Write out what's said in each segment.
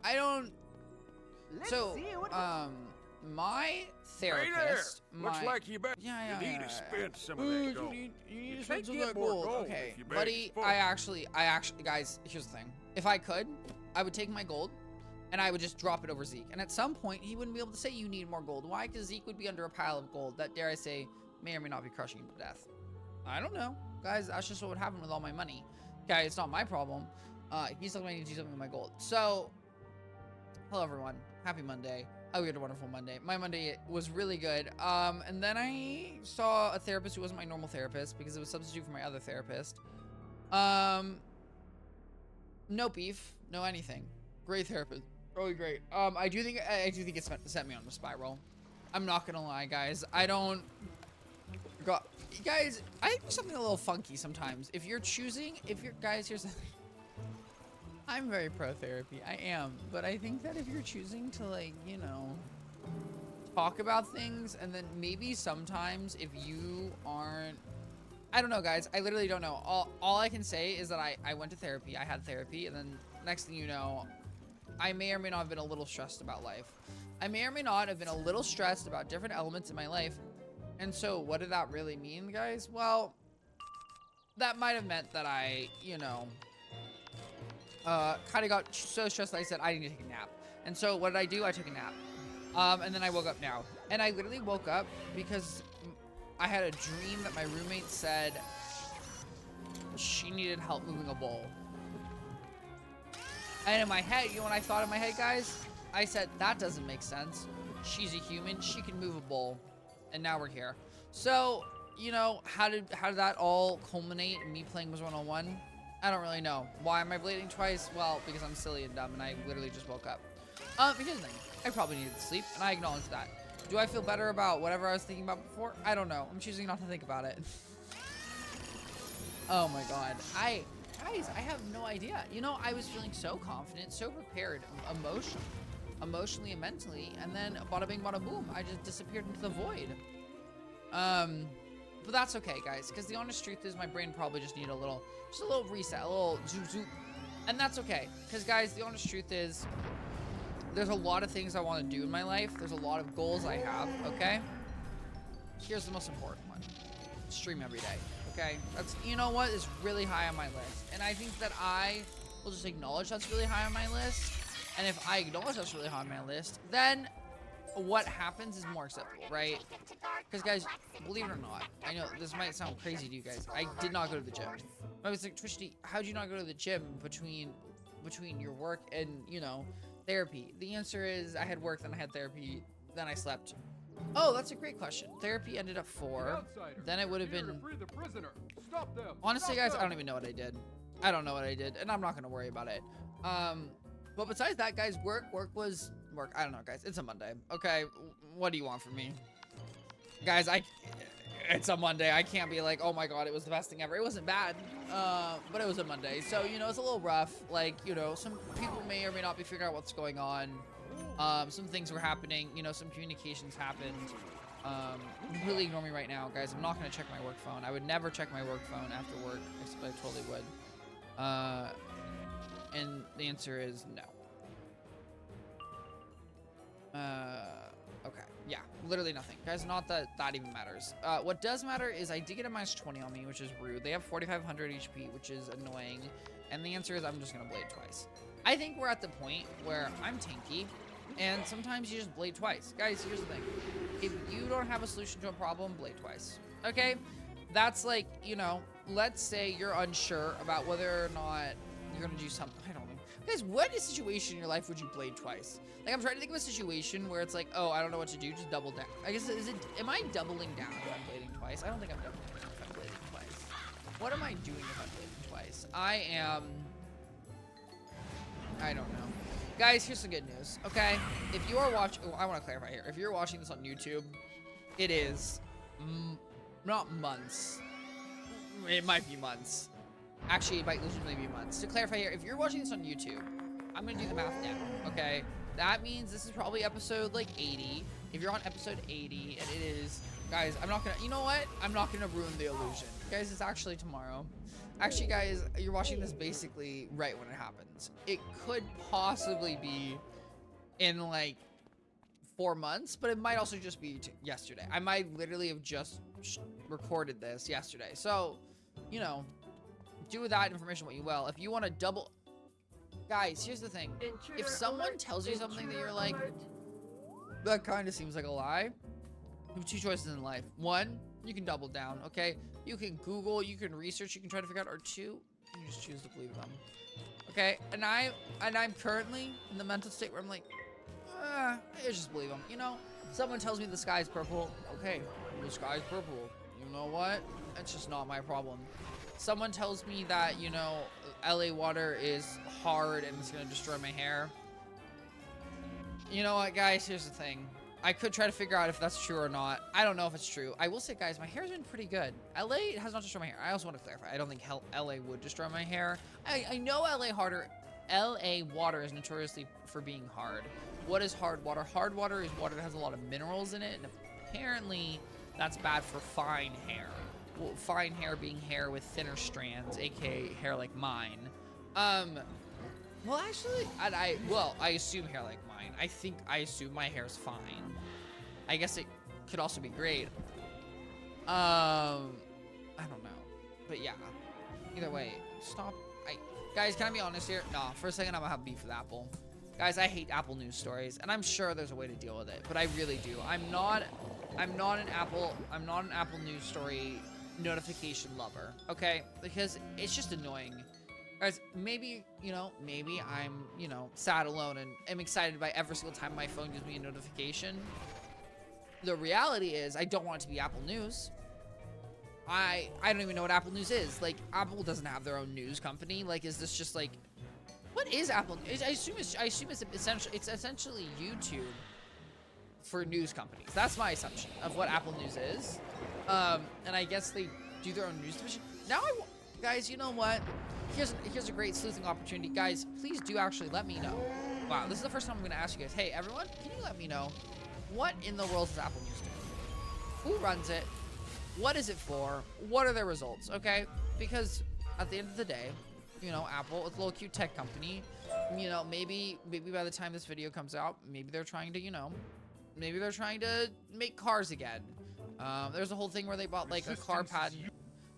I don't. So, my therapist. Looks like you better. Yeah. You need to spend some of that gold. You need to You spend can't some get of that more gold. gold Okay, if you beg buddy. for it. I actually, guys. Here's the thing. If I could, I would take my gold, and I would just drop it over Zeke. And at some point, he wouldn't be able to say you need more gold. Why? Because Zeke would be under a pile of gold that, dare I say, may or may not be crushing him to death. I don't know, guys. That's just what would happen with all my money. Okay, it's not my problem. He's still going to need to do something with my gold. So, hello everyone. Happy Monday. I hope you had a wonderful Monday. My Monday was really good. And then I saw a therapist who wasn't my normal therapist because it was a substitute for my other therapist. No beef, no anything. Great therapist. Really great. I do think it sent me on a spiral. I'm not gonna lie, guys. Guys, I do something a little funky sometimes. Guys, here's the thing. I'm very pro therapy. I am. But I think that if you're choosing to, like, you know, talk about things, and then maybe sometimes if you aren't, I don't know, guys. I literally don't know. All I can say is that I went to therapy. I had therapy. And then next thing you know, I may or may not have been a little stressed about life. I may or may not have been a little stressed about different elements in my life. And so what did that really mean, guys? Well, that might have meant that I, you know, kind of got so stressed that I said I need to take a nap. And so what did I do? I took a nap. And then I woke up now. And I literally woke up because I had a dream that my roommate said she needed help moving a bowl. And in my head, you know what I thought in my head, guys? I said, that doesn't make sense. She's a human. She can move a bowl. And now we're here. So, you know, how did that all culminate in me playing Wizard 101? I don't really know. Why am I blading twice? Well, because I'm silly and dumb and I literally just woke up. Here's the thing. I probably needed sleep and I acknowledge that. Do I feel better about whatever I was thinking about before? I don't know. I'm choosing not to think about it. Oh my god. Guys, I have no idea. You know, I was feeling so confident, so prepared emotionally and mentally, and then bada bing bada boom, I just disappeared into the void. But that's okay, guys, because the honest truth is my brain probably just needed a little reset, a little zoop. And that's okay, because guys, the honest truth is there's a lot of things I want to do in my life. There's a lot of goals I have, okay? Here's the most important one. Stream every day, okay? That's, you know what, is really high on my list. And I think that I will just acknowledge that's really high on my list. And if I acknowledge that's really high on my list, then what happens is more acceptable, right? Because, guys, believe it or not, I know this might sound crazy to you guys. I did not go to the gym. I was like, Twichty, how'd you not go to the gym between your work and, you know, therapy? The answer is I had work, then I had therapy, then I slept. Oh, that's a great question. Therapy ended at 4. Then it would have been... Honestly, guys, I don't even know what I did. I don't know what I did, and I'm not going to worry about it. But besides that, guys, work was work. I don't know, guys. It's a Monday. Okay, what do you want from me? Guys, it's a Monday. I can't be like, oh my god, it was the best thing ever. It wasn't bad, but it was a Monday. So, you know, it's a little rough. Like, you know, some people may or may not be figuring out what's going on. Some things were happening. You know, some communications happened. Completely ignore me right now, guys. I'm not going to check my work phone. I would never check my work phone after work. I totally would. And the answer is no. Okay. Yeah, literally nothing. Guys, not that even matters. What does matter is I did get a -20 on me, which is rude. They have 4,500 HP, which is annoying. And the answer is I'm just going to blade twice. I think we're at the point where I'm tanky, and sometimes you just blade twice. Guys, here's the thing. If you don't have a solution to a problem, blade twice. Okay? That's like, you know, let's say you're unsure about whether or not you're gonna do something. I don't know. Guys, what situation in your life would you blade twice? Like, I'm trying to think of a situation where it's like, oh, I don't know what to do, just double down. I guess, am I doubling down if I'm blading twice? I don't think I'm doubling down if I'm blading twice. What am I doing if I'm blading twice? I don't know. Guys, here's the good news, okay? If you are watching, I want to clarify here. If you're watching this on YouTube, it is not months. It might be months. Actually, it might legitimately be months. To clarify here, if you're watching this on YouTube, I'm going to do the math now, okay? That means this is probably episode, like, 80. If you're on episode 80, and it is... Guys, I'm not going to... You know what? I'm not going to ruin the illusion. Guys, it's actually tomorrow. Actually, guys, you're watching this basically right when it happens. It could possibly be in like 4 months, but it might also just be yesterday. I might literally have just recorded this yesterday. So, you know, do with that information what you will. If you want to double... Guys, here's the thing. Intruder If someone alert. tells you something that you're like, Alert. that kind of seems like a lie, you have 2 choices in life. 1, you can double down, okay? You can Google, you can research, you can try to figure out, or 2, you just choose to believe them. Okay, and I'm currently in the mental state where I'm like, I just believe them. You know, someone tells me the sky's purple. Okay, the sky's purple. You know what? It's just not my problem. Someone tells me that, you know, LA water is hard and it's gonna destroy my hair. You know what, guys? Here's the thing. I could try to figure out if that's true or not. I don't know if it's true. I will say, guys, my hair's been pretty good. LA has not destroyed my hair. I also want to clarify. I don't think LA would destroy my hair. I know LA water is notoriously for being hard. What is hard water? Hard water is water that has a lot of minerals in it, and apparently that's bad for fine hair. Well, fine hair being hair with thinner strands, aka hair like mine. Well, actually, I assume hair like mine. I assume my hair's fine. I guess it could also be great. I don't know, but yeah. Either way, stop. Guys, can I be honest here? Nah, for a second I'm gonna have beef with Apple. Guys, I hate Apple news stories, and I'm sure there's a way to deal with it, but I really do. I'm not an Apple news story notification lover, okay? Because it's just annoying. Guys, maybe, you know, maybe I'm, you know, sad alone and am excited by every single time my phone gives me a notification. The reality is I don't want it to be Apple News. I don't even know what Apple News is. Like, Apple doesn't have their own news company. Like, is this just like, what is Apple? I assume it's essentially YouTube for news companies. That's my assumption of what Apple News is. And I guess they do their own news division. Now guys, you know what? Here's a great sleuthing opportunity. Guys, please do actually let me know. Wow, this is the first time I'm gonna ask you guys. Hey, everyone, can you let me know what in the world is Apple News doing? Who runs it? What is it for? What are their results? Okay, because at the end of the day, you know, Apple, it's a little cute tech company. You know, maybe by the time this video comes out, maybe they're trying to, you know, maybe they're trying to make cars again. There's a whole thing where they bought like a car patent,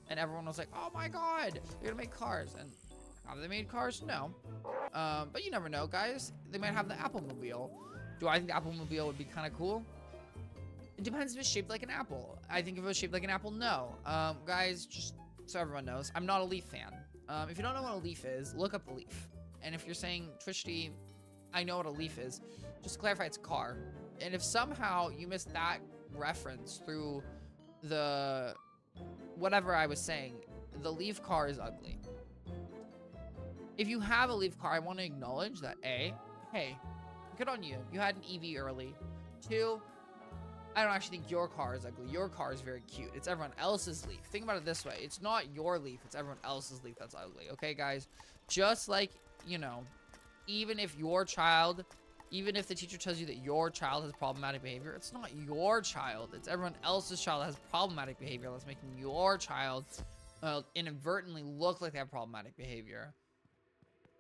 and everyone was like, "Oh my God, they're gonna make cars!" And have they made cars? No. But you never know, guys. They might have the Applemobile. Do I think the Applemobile would be kind of cool? It depends if it's shaped like an apple. I think if it was shaped like an apple, no. Guys, just so everyone knows, I'm not a Leaf fan. If you don't know what a Leaf is, look up a Leaf. And if you're saying, Twichty, I know what a Leaf is, just to clarify, it's a car. And if somehow you missed that reference through the whatever I was saying, the Leaf car is ugly. If you have a Leaf car, I want to acknowledge that A, hey, good on you. You had an EV early. 2, I don't actually think your car is ugly. Your car is very cute. It's everyone else's Leaf. Think about it this way. It's not your Leaf. It's everyone else's Leaf that's ugly. Okay, guys? Just like, you know, even if the teacher tells you that your child has problematic behavior, it's not your child. It's everyone else's child that has problematic behavior that's making your child inadvertently look like they have problematic behavior.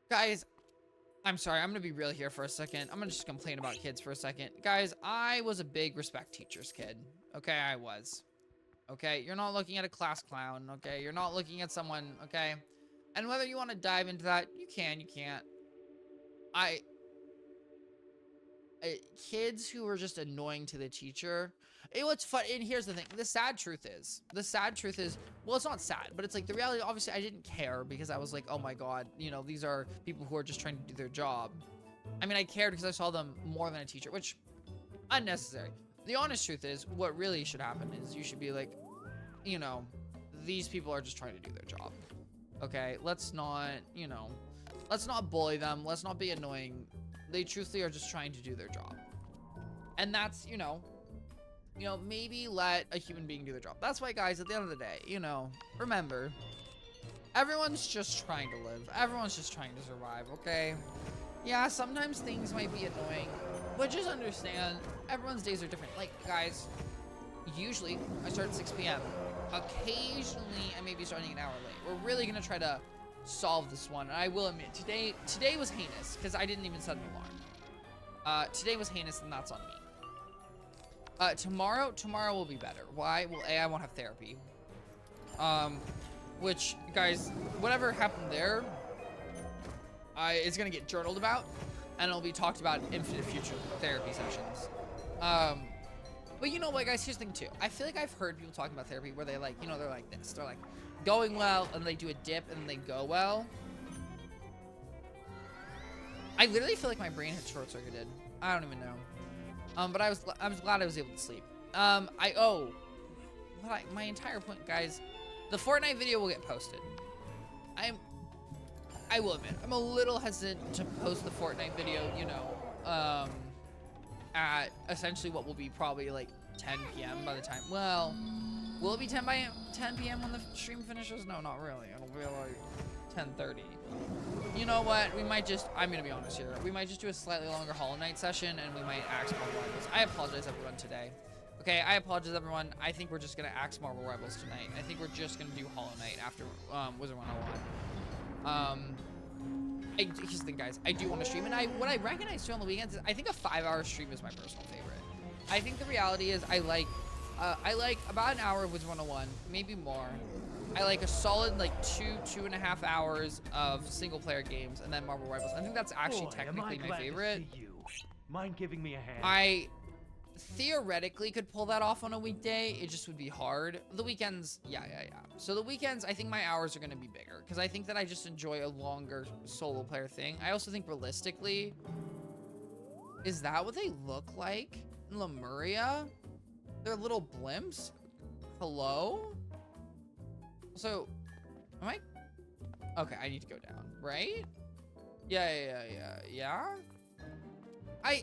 Guys, I'm sorry, I'm gonna be real here for a second. I'm gonna just complain about kids for a second. Guys, I was a big respect teachers kid. Okay, I was. Okay, you're not looking at a class clown, okay? You're not looking at someone, okay? And whether you want to dive into that, you can, you can't. Kids who were just annoying to the teacher. It was fun, and here's the thing. The sad truth is, well, it's not sad, but it's like the reality, obviously, I didn't care because I was like, oh my God, you know, these are people who are just trying to do their job. I mean, I cared because I saw them more than a teacher, which, unnecessary. The honest truth is, what really should happen is you should be like, you know, these people are just trying to do their job. Okay, let's not, you know, let's not bully them. Let's not be annoying. They truthfully are just trying to do their job. And that's, you know, maybe let a human being do their job. That's why, guys, at the end of the day, you know, remember, everyone's just trying to live. Everyone's just trying to survive, okay? Yeah, sometimes things might be annoying, but just understand, everyone's days are different. Like, guys, usually I start at 6 p.m. occasionally I may be starting an hour late. We're really gonna try to solve this one. And I will admit, today was heinous because I didn't even set an alarm. Today was heinous, and that's on me. Tomorrow will be better. Why? Well, I won't have therapy. Which, guys, whatever happened there, it's gonna get journaled about, and it'll be talked about in infinite future therapy sessions. But you know what, guys, here's the thing too. I feel like I've heard people talking about therapy where they like, you know, they're like this. They're like going well, and they do a dip, and they go well. I literally feel like my brain had short-circuited. I don't even know. But I was glad I was able to sleep. My entire point, guys, the Fortnite video will get posted. I will admit, I'm a little hesitant to post the Fortnite video, you know, at essentially what will be probably like 10 p.m. by the time, well, will it be 10 p.m. when the stream finishes? No, not really. It'll be like 10:30. You know what? We might just, I'm gonna be honest here, we might just do a slightly longer Hollow Knight session, and we might axe Marble Rivals. I apologize, everyone, today. Okay, I apologize, everyone. I think we're just gonna axe Marble Rivals tonight. I think we're just gonna do Hollow Knight after Wizard 101. Here's the thing, guys. I do want to stream, and what I recognize too on the weekends is I think a 5-hour stream is my personal favorite. I think the reality is I like about an hour of Wizard 101, maybe more. I like a solid like 2.5 hours of single player games, and then Marble Rivals. I think that's actually technically my favorite. Mind giving me a hand? I theoretically could pull that off on a weekday. It just would be hard. The weekends, yeah. So the weekends, I think my hours are going to be bigger because I think that I just enjoy a longer solo player thing. I also think realistically, is that what they look like in Lemuria? They're little blimps? Hello? So, am I? Okay, I need to go down, right? Yeah.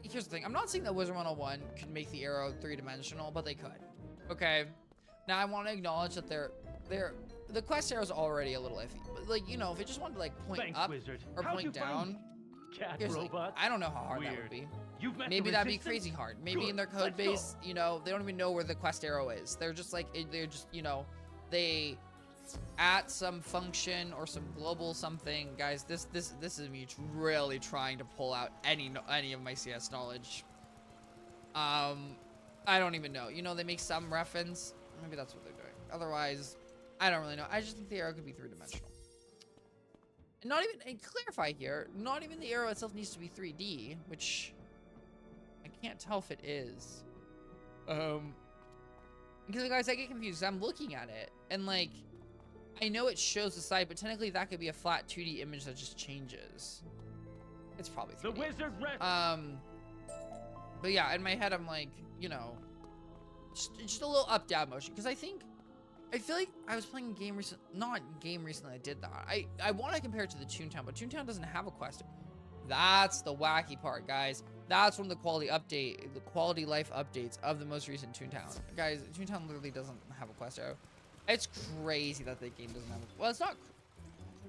Here's the thing. I'm not saying that Wizard 101 could make the arrow 3-dimensional, but they could. Okay. Now I want to acknowledge that the quest arrow is already a little iffy. But like, you know, if it just wanted to like point up Wizard. or point down, I don't know how hard that would be. Maybe that'd be crazy hard. Maybe in their code base, you know, they don't even know where the quest arrow is. They're just like, you know, they at some function or some global something. Guys, this is me really trying to pull out any of my CS knowledge. I don't even know. You know, they make some reference. Maybe that's what they're doing. Otherwise, I don't really know. I just think the arrow could be 3-dimensional. And not even, and clarify here, not even the arrow itself needs to be 3D, which I can't tell if it is. Because guys, I get confused. I'm looking at it and like, I know it shows the side, but technically that could be a flat 2D image that just changes. It's probably 3D. The wizard but yeah, in my head, I'm like, you know, just a little up-down motion. Because I feel like I was playing a game recently, I did that. I want to compare it to the Toontown, but Toontown doesn't have a quest. That's the wacky part, guys. That's one of the quality life updates of the most recent Toontown. Guys, Toontown literally doesn't have a quest arrow. It's crazy that the game doesn't have a... Well, it's not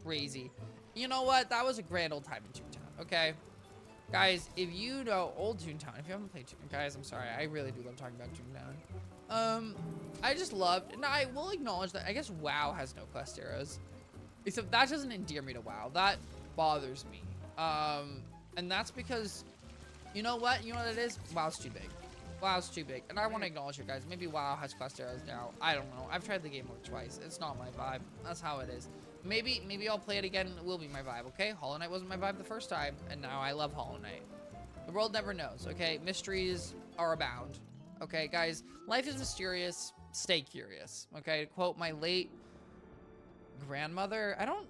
crazy. You know what? That was a grand old time in Toontown, okay? Guys, if you know old Toontown, if you haven't played Toontown, guys, I'm sorry. I really do love talking about Toontown. I just loved... And I will acknowledge that I guess WoW has no quest arrows. Except that doesn't endear me to WoW. That bothers me. And that's because... You know what? You know what it is? WoW's too big. WoW's too big. And I want to acknowledge it, guys. Maybe WoW has quest arrows now. I don't know. I've tried the game like twice. It's not my vibe. That's how it is. Maybe I'll play it again and it will be my vibe, okay? Hollow Knight wasn't my vibe the first time, and now I love Hollow Knight. The world never knows, okay? Mysteries are abound. Okay, guys? Life is mysterious. Stay curious. Okay? To quote my late grandmother, I don't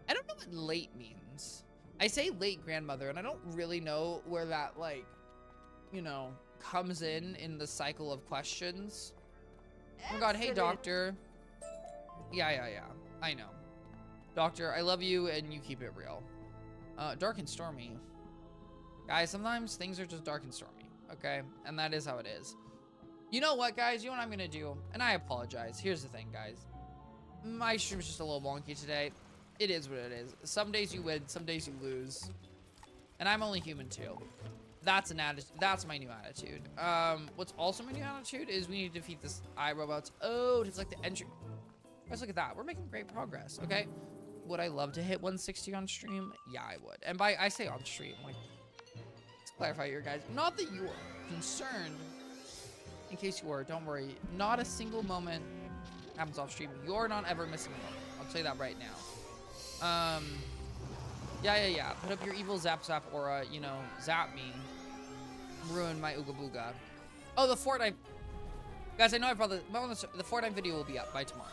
know what late means. I say late grandmother, and I don't really know where that, like, you know, comes in the cycle of questions. Oh my god, hey doctor. Yeah, I know. Doctor, I love you and you keep it real. Dark and stormy. Guys, sometimes things are just dark and stormy, okay? And that is how it is. You know what, guys? You know what I'm gonna do? And I apologize. Here's the thing, guys. My stream's just a little wonky today. It is what it is. Some days you win, some days you lose. And I'm only human too. That's an attitude. That's my new attitude. What's also my new attitude is we need to defeat this iRobots. Oh, it's like the entry. Guys, look at that. We're making great progress, okay? Would I love to hit 160 on stream? Yeah, I would. And by I say on stream, like, let's clarify here, guys. Not that you're concerned. In case you were, don't worry. Not a single moment happens off stream. You're not ever missing a moment. I'll tell you that right now. Yeah. Put up your evil zap aura, you know, zap me. Ruin my ooga booga. Oh, the Fortnite. Guys, I know I brought the Fortnite video will be up by tomorrow.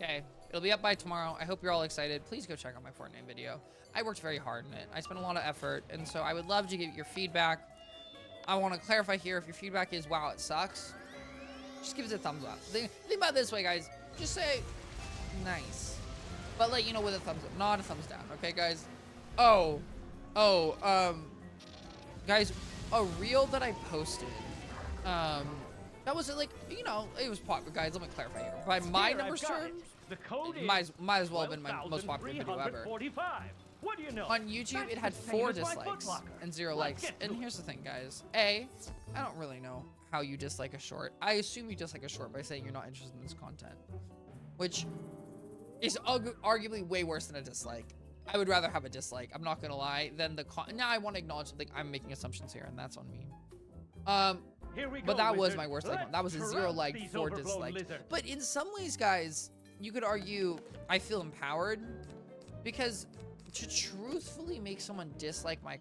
Okay, it'll be up by tomorrow. I hope you're all excited. Please go check out my Fortnite video. I worked very hard in it. I spent a lot of effort, and so I would love to get your feedback. I want to clarify here, if your feedback is, wow, it sucks, just give us a thumbs up. Think about it this way, guys. Just say, nice. But, like, you know, with a thumbs up, not a thumbs down, okay, guys? Guys, a reel that I posted, that was, like, you know, it was popular, guys. Let me clarify here. By my numbers terms, the code it might as well have been my most popular video ever. What do you know? On YouTube, it had 4 dislikes and 0 likes. And here's the thing, guys. I don't really know how you dislike a short. I assume you dislike a short by saying you're not interested in this content, which is arguably way worse than a dislike. I would rather have a dislike, I'm not gonna lie, than the now I want to acknowledge something. I'm making assumptions here, and that's on me. Here we go, but that was wizard. my worst like. That was a 0 like, 4 dislike. But in some ways, guys, you could argue I feel empowered, because to truthfully make someone dislike my,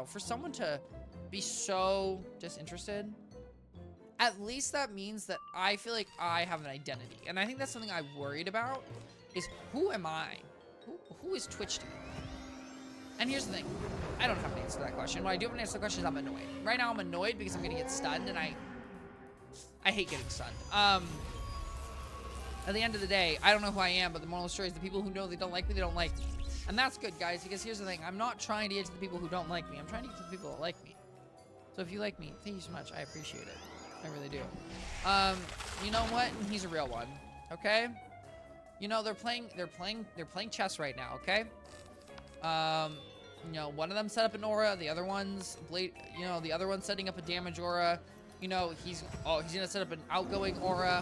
for someone to be so disinterested, at least that means that I feel like I have an identity. And I think that's something I'm worried about, is who am I? Who is Twichty? And here's the thing, I don't have an answer to that question. What I do have an answer to the question is I'm annoyed. Right now I'm annoyed because I'm gonna get stunned, and I hate getting stunned. At the end of the day, I don't know who I am, but the moral of the story is the people who know they don't like me, they don't like me. And that's good, guys, because here's the thing. I'm not trying to get to the people who don't like me. I'm trying to get to the people that like me. So if you like me, thank you so much. I appreciate it. I really do. You know what? He's a real one. Okay? You know, they're playing chess right now, okay? You know, one of them set up an aura, the other one's the other one's setting up a damage aura. You know, he's gonna set up an outgoing aura.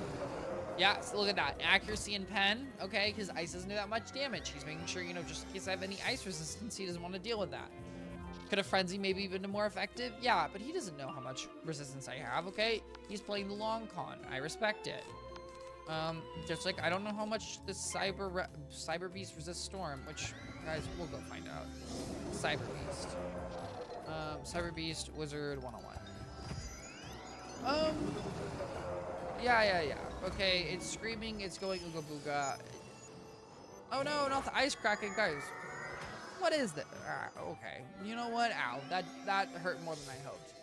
Yeah, so look at that. Accuracy and pen, okay, because ice doesn't do that much damage. He's making sure, you know, just in case I have any ice resistance, he doesn't want to deal with that. Could a frenzy maybe been more effective? Yeah, but he doesn't know how much resistance I have, okay? He's playing the long con. I respect it. Just like I don't know how much the Cyber Beast resists Storm, which, guys, we'll go find out. Cyber Beast. Cyber Beast Wizard 101. Yeah. Okay, it's screaming, it's going ooga booga. Oh no, not the ice cracking, guys. What is that? Okay, you know what? Ow, that hurt more than I hoped.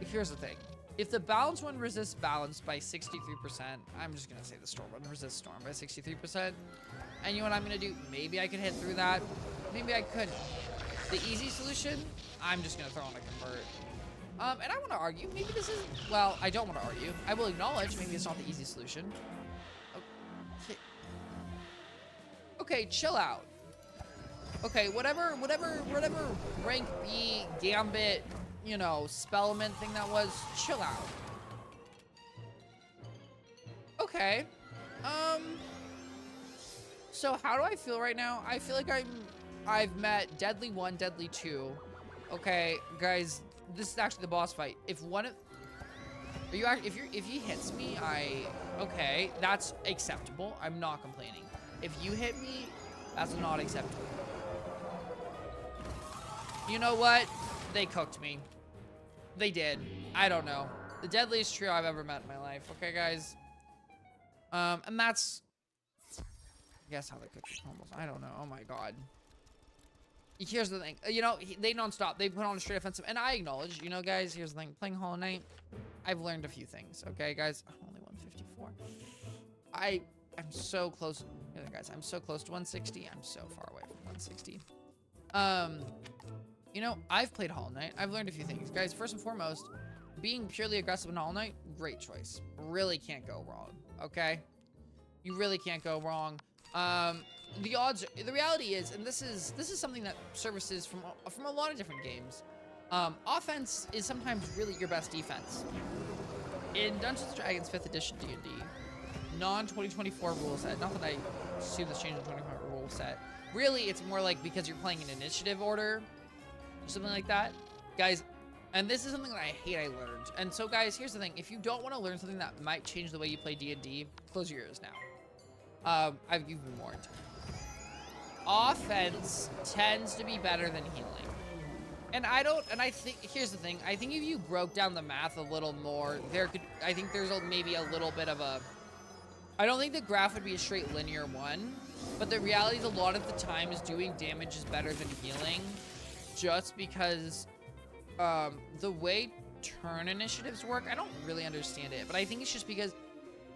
Here's the thing. If the balance one resists balance by 63%, I'm just gonna say the storm one resists storm by 63%. And you know what I'm gonna do? Maybe I could hit through that. Maybe I couldn't. The easy solution, I'm just gonna throw on a convert. And I want to argue, maybe this isn't, well, I don't want to argue. I will acknowledge maybe it's not the easy solution. Okay, chill out. Okay, whatever rank B, Gambit, you know, Spellman thing that was, chill out. Okay. So how do I feel right now? I feel like I've met Deadly 1, Deadly 2. Okay, guys, this is actually the boss fight. If he hits me, okay, that's acceptable. I'm not complaining. If you hit me, that's not acceptable. You know what? They cooked me. They did. I don't know. The deadliest trio I've ever met in my life. Okay, guys. And that's, I guess, how they cook the combos. I don't know. Oh my god. Here's the thing, you know, they non-stop, they put on a straight offensive, and I acknowledge, you know, guys, here's the thing, playing Hollow Knight, I've learned a few things, okay, guys, only 154, I'm so close, guys, I'm so close to 160, I'm so far away from 160, you know, I've played Hollow Knight, I've learned a few things, guys. First and foremost, being purely aggressive in Hollow Knight, great choice, really can't go wrong, okay, you really can't go wrong. The reality is, and this is something that services from a lot of different games. Offense is sometimes really your best defense. In Dungeons & Dragons 5th edition D&D, non-2024 rule set. Not that I assume this change in 2024 rule set. Really, it's more like because you're playing an initiative order or something like that. Guys, and this is something that I hate I learned. And so, guys, here's the thing. If you don't want to learn something that might change the way you play D&D, close your ears now. You've been warned. Offense tends to be better than healing. And I think, here's the thing. I think if you broke down the math a little more, I think there's maybe a little bit of a, I don't think the graph would be a straight linear one, but the reality is a lot of the time is doing damage is better than healing, just because the way turn initiatives work, I don't really understand it, but I think it's just because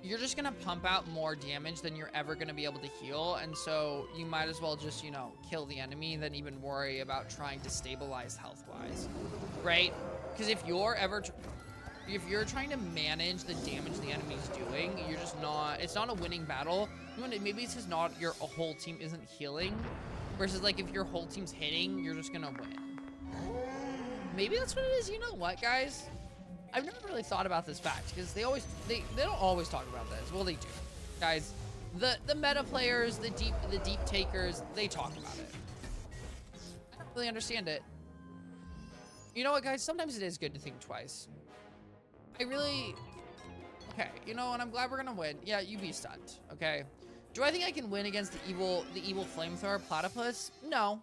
you're just gonna pump out more damage than you're ever gonna be able to heal, and so you might as well just, you know, kill the enemy than even worry about trying to stabilize health-wise, right? Because if you're trying to manage the damage the enemy's doing, you're just not, it's not a winning battle. Maybe it's just not your whole team isn't healing, versus like if your whole team's hitting, you're just gonna win. Maybe that's what it is. You know what, guys? I've never really thought about this fact because they don't always talk about this. Well, they do, guys. The meta players, the deep takers, they talk about it. I don't really understand it. You know what, guys? Sometimes it is good to think twice. Okay, you know, and I'm glad we're gonna win. Yeah, you be stunned. Okay. Do I think I can win against the evil flamethrower platypus? No.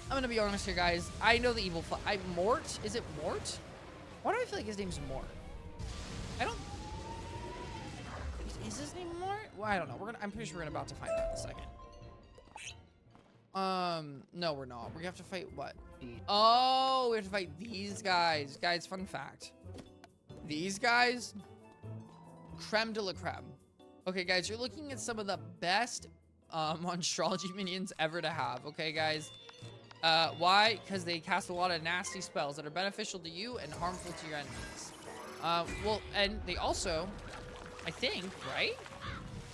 I'm gonna be honest here, guys. I know the evil Mort? Is it Mort? Why do I feel like his name's Mort? I don't... Is his name Mort? Well, I don't know. I'm pretty sure we're about to find out in a second. No, we're not. We have to fight what? Oh, we have to fight these guys. Guys, fun fact. These guys, creme de la creme. Okay, guys, you're looking at some of the best monstrology minions ever to have. Okay, guys. Why? Because they cast a lot of nasty spells that are beneficial to you and harmful to your enemies. Well, and they also, I think, right?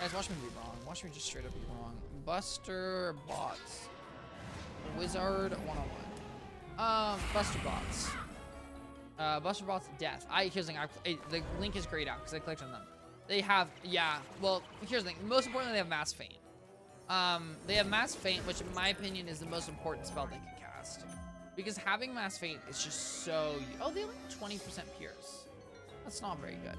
Guys, watch me be wrong. Watch me just straight up be wrong. Buster Bots. Wizard 101. Buster Bots. Buster Bots Death. Here's the thing. The link is grayed out because I clicked on them. They have, yeah, well, here's the thing. Most importantly, they have Mass Feint. They have Mass Feint, which in my opinion is the most important spell they can cast. Because having Mass Feint is just so... Oh, they have like 20% pierce. That's not very good.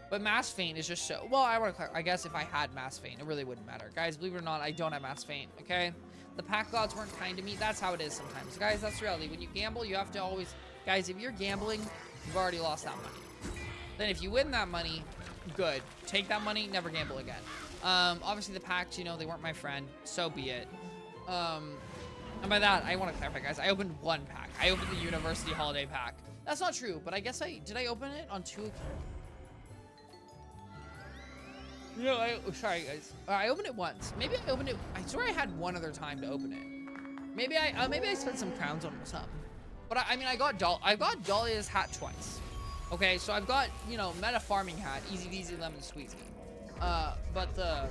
But Mass Feint is just so... Well, I guess if I had Mass Feint, it really wouldn't matter. Guys, believe it or not, I don't have Mass Feint, okay? The pack gods weren't kind to me. That's how it is sometimes. Guys, that's the reality. When you gamble, you have to always... Guys, if you're gambling, you've already lost that money. Then if you win that money, good. Take that money, never gamble again. Obviously the packs, you know, they weren't my friend. So be it. And by that, I want to clarify, guys. I opened one pack. I opened the University Holiday pack. That's not true, but I guess did I open it on 2? No, sorry, guys. I opened it once. Maybe I opened it. I swear I had one other time to open it. Maybe I spent some crowns on it or something. But I mean, I got Dahlia's hat twice. Okay, so I've got, you know, meta farming hat, easy peasy lemon squeezy. But the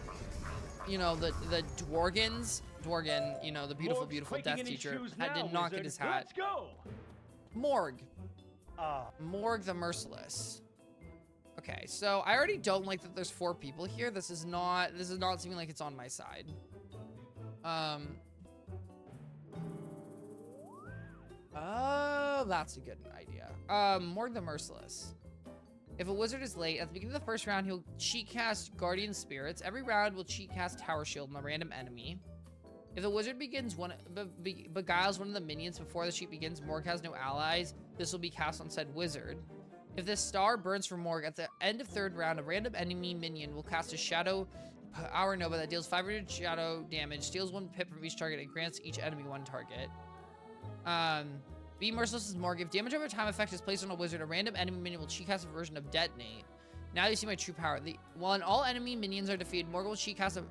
Dworgen, you know, the beautiful death teacher, did not get his hat. Let's go. Morg the Merciless. Okay, so I already don't like that there's 4 people here. This is not seeming like it's on my side. Oh, that's a good idea. Morg the Merciless. If a wizard is late, at the beginning of the first round, he'll cheat cast Guardian Spirits. Every round will cheat cast Tower Shield on a random enemy. If the wizard beguiles one of the minions before the cheat begins, Morg has no allies. This will be cast on said wizard. If this star burns for Morg, at the end of 3rd round, a random enemy minion will cast a Shadow Power Nova that deals 500 shadow damage, steals 1 pip from each target, and grants each enemy 1 target. Be Merciless as Morg. If damage over time effect is placed on a wizard, a random enemy minion will cheat cast a version of Detonate. Now you see my true power. When all enemy minions are defeated, Morg will cheat cast a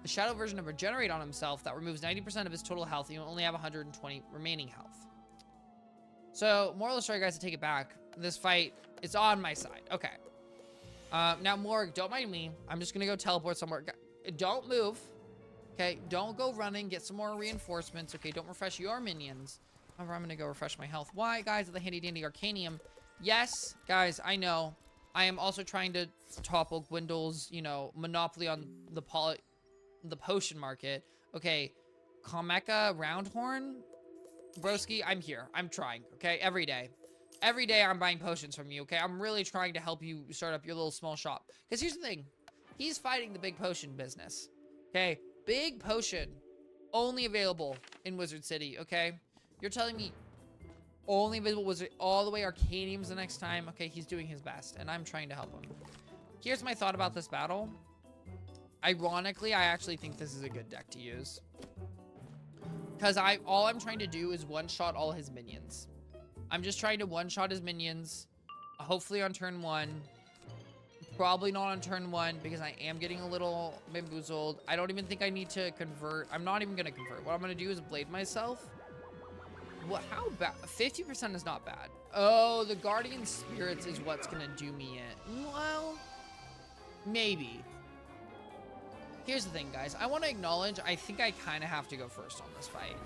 shadow version of Regenerate on himself that removes 90% of his total health. He will only have 120 remaining health. So, moral of the story, guys, to take it back, this fight is on my side. Okay. Now, Morg, don't mind me. I'm just going to go teleport somewhere. Don't move. Okay, don't go running. Get some more reinforcements. Okay, don't refresh your minions. However, I'm going to go refresh my health. Why, guys, with the handy-dandy Arcanium? Yes, guys, I know. I am also trying to topple Gwendol's, you know, monopoly on the potion market. Okay, Kameka Roundhorn, broski, I'm here. I'm trying, okay? Every day. Every day I'm buying potions from you, okay? I'm really trying to help you start up your little small shop. Because here's the thing. He's fighting the big potion business, okay? Big potion. Only available in Wizard City, okay? You're telling me only available Wizard, all the way Arcanium's the next time? Okay, he's doing his best, and I'm trying to help him. Here's my thought about this battle. Ironically, I actually think this is a good deck to use. Because all I'm trying to do is one-shot all his minions. I'm just trying to one-shot his minions. Hopefully on turn 1. Probably not on turn 1 because I am getting a little bamboozled. I don't even think I need to convert. I'm not even going to convert. What I'm going to do is blade myself. What? How bad? 50% is not bad. Oh, the Guardian Spirits is what's going to do me in. Well, maybe. Here's the thing, guys. I want to acknowledge, I think I kind of have to go first on this fight.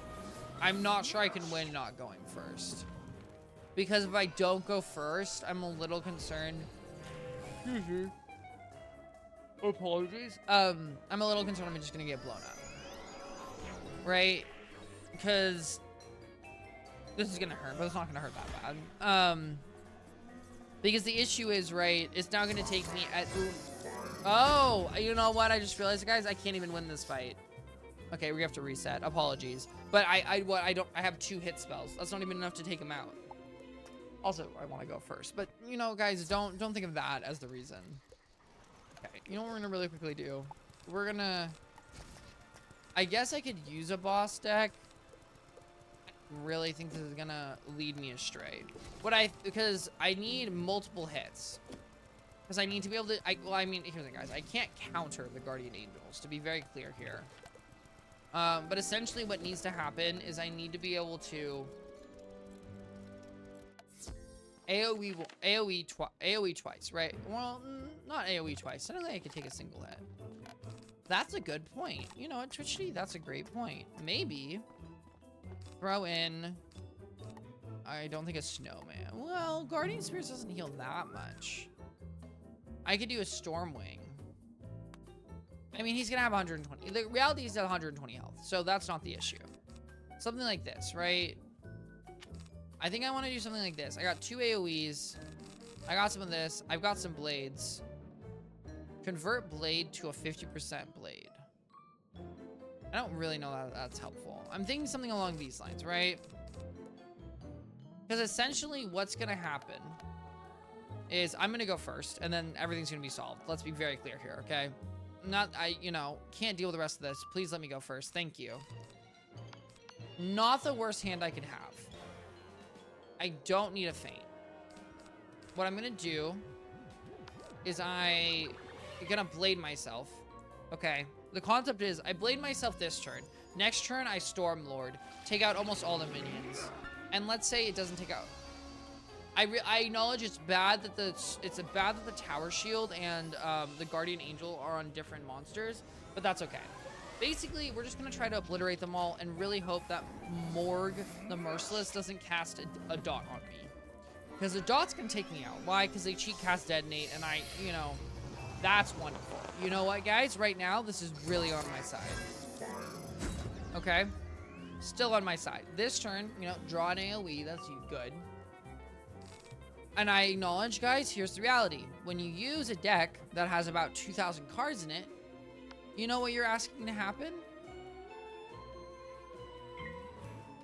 I'm not sure I can win not going first. Because if I don't go first, I'm a little concerned. Excuse me. Apologies. I'm a little concerned I'm just going to get blown up. Right? Because this is going to hurt, but it's not going to hurt that bad. Because the issue is, right, it's now going to take me at... Oh, you know what? I just realized, guys, I can't even win this fight. Okay, we have to reset. Apologies. But I have 2 hit spells. That's not even enough to take him out. Also, I want to go first. But, you know, guys, don't think of that as the reason. Okay, you know what we're going to really quickly do? We're going to... I guess I could use a boss deck. I really think this is going to lead me astray. Because I need multiple hits. Because I need to be able to... Well, I mean, here's the thing, guys. I can't counter the Guardian Angels, to be very clear here. But essentially what needs to happen is I need to be able to... AoE twice, right? Well, not AoE twice. Suddenly I could take a single hit. That's a good point. You know what, Twichty? That's a great point. Maybe throw in... I don't think a snowman. Well, Guardian Spirits doesn't heal that much. I could do a Stormwing. I mean, he's gonna have 120. The reality is at 120 health, so that's not the issue. Something like this, right? I think I want to do something like this. I got 2 AoEs. I got some of this. I've got some blades. Convert blade to a 50% blade. I don't really know that that's helpful. I'm thinking something along these lines, right? Because essentially what's going to happen is I'm going to go first, and then everything's going to be solved. Let's be very clear here, okay? Can't deal with the rest of this. Please let me go first. Thank you. Not the worst hand I could have. I don't need a feint. What I'm going to do is I'm going to blade myself. Okay. The concept is I blade myself this turn. Next turn, I Stormlord. Take out almost all the minions. And let's say it doesn't take out... I acknowledge it's bad that the Tower Shield and the Guardian Angel are on different monsters, but that's okay. Basically, we're just going to try to obliterate them all and really hope that Morg, the Merciless, doesn't cast a dot on me. Because the dot's going to take me out. Why? Because they cheat cast Detonate, and that's wonderful. You know what, guys? Right now, this is really on my side. Okay? Still on my side. This turn, draw an AoE. That's good. And I acknowledge, guys, here's the reality. When you use a deck that has about 2,000 cards in it, you know what you're asking to happen?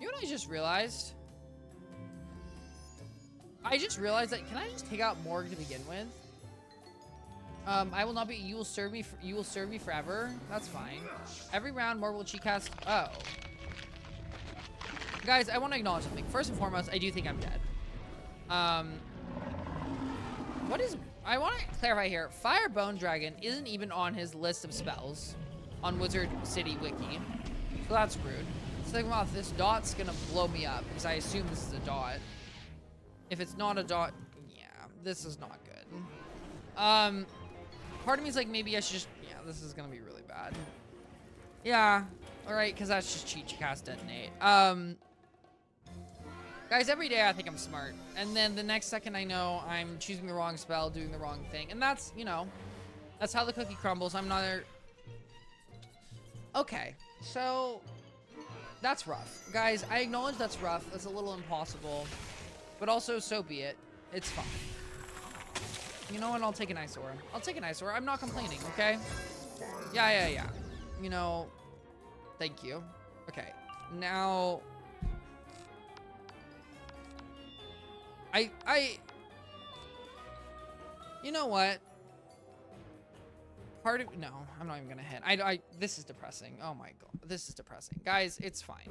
You know what I just realized? I just realized that, can I just take out Morg to begin with? I will not be, you will serve me forever. That's fine. Every round, Morg will cheat cast. Oh. Guys, I want to acknowledge something. First and foremost, I do think I'm dead. I want to clarify here. Fire Bone Dragon isn't even on his list of spells on Wizard City Wiki. So that's rude. So think about this dot's gonna blow me up because I assume this is a dot. If it's not a dot, yeah, this is not good. Part of me is like, maybe I should just, yeah, this is gonna be really bad. Yeah, all right, because that's just cheat cast Detonate. Guys, every day I think I'm smart. And then the next second I know I'm choosing the wrong spell, doing the wrong thing. And that's, you know, that's how the cookie crumbles. I'm not a... Okay, so that's rough. Guys, I acknowledge that's rough. That's a little impossible. But also, so be it. It's fine. You know what? I'll take an eyesore. I'll take an eyesore. I'm not complaining, okay? Yeah. You know, thank you. Okay, now... You know what? Part of... No, I'm not even gonna hit. This is depressing. Oh my god. This is depressing. Guys, it's fine.